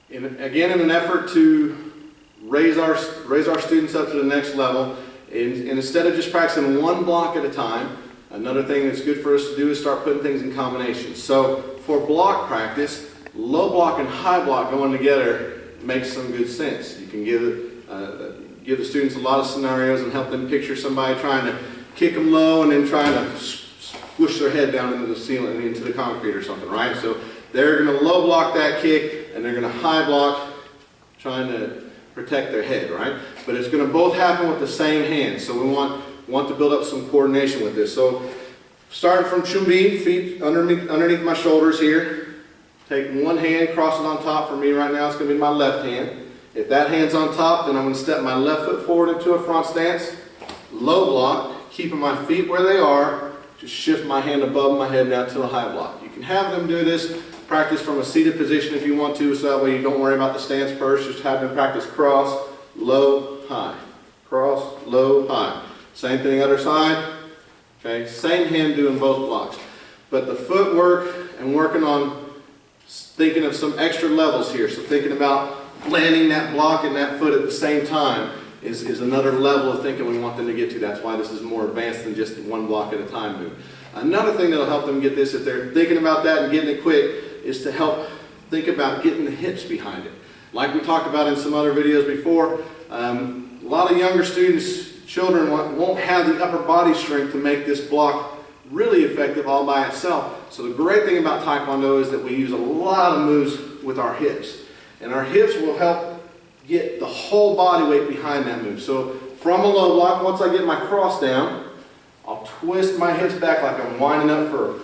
Again, in an effort to raise our students up to the next level, and instead of just practicing one block at a time, another thing that's good for us to do is start putting things in combinations. So for block practice, low block and high block going together makes some good sense. You can give the students a lot of scenarios and help them picture somebody trying to kick them low and then trying to squish their head down into the ceiling, into the concrete or something, right? So they're going to low block that kick and they're going to high block trying to protect their head, right? But it's going to both happen with the same hand. So we want to build up some coordination with this. So starting from chumbi, feet underneath my shoulders here. Take one hand, cross it on top. For me right now, it's going to be my left hand. If that hand's on top, then I'm going to step my left foot forward into a front stance. Low block, keeping my feet where they are. Just shift my hand above my head now to a high block. You can have them do this, practice from a seated position if you want to, so that way you don't worry about the stance first. Just have them practice cross, low, high. Cross, low, high. Same thing other side. Okay, same hand doing both blocks. But the footwork and working on thinking of some extra levels here. So thinking about landing that block and that foot at the same time is another level of thinking we want them to get to. That's why this is more advanced than just one block at a time move. Another thing that will help them get this, if they're thinking about that and getting it quick, is to help think about getting the hips behind it. Like we talked about in some other videos before, a lot of younger students, children, won't have the upper body strength to make this block really effective all by itself. So the great thing about Taekwondo is that we use a lot of moves with our hips. And our hips will help get the whole body weight behind that move. So from a low block, once I get my cross down, I'll twist my hips back like I'm winding up for a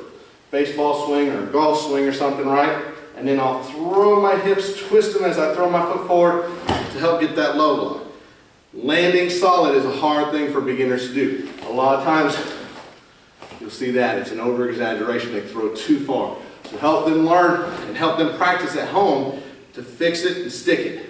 baseball swing or a golf swing or something, right? And then I'll throw my hips, twist them as I throw my foot forward to help get that low block. Landing solid is a hard thing for beginners to do. A lot of times, you'll see that. It's an over-exaggeration. They throw too far. So help them learn and help them practice at home to fix it and stick it.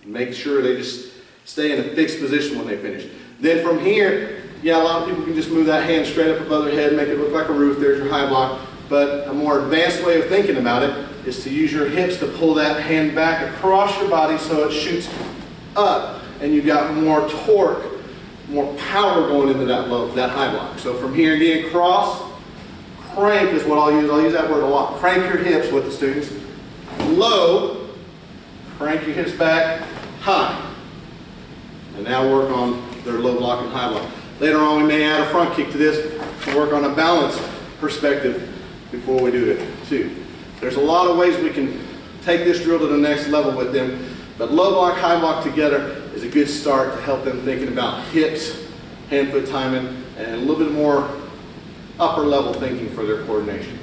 Make sure they just stay in a fixed position when they finish. Then from here, yeah, a lot of people can just move that hand straight up above their head, make it look like a roof. There's your high block. But a more advanced way of thinking about it is to use your hips to pull that hand back across your body so it shoots up. And you've got more torque, more power going into that high block. So from here again, cross, crank is what I'll use. I'll use that word a lot. Crank your hips with the students. Low, crank your hips back, high. And now work on their low block and high block. Later on we may add a front kick to this to work on a balance perspective before we do it too. There's a lot of ways we can take this drill to the next level with them, but low block, high block together is a good start to help them thinking about hips, hand-foot timing, and a little bit more upper level thinking for their coordination.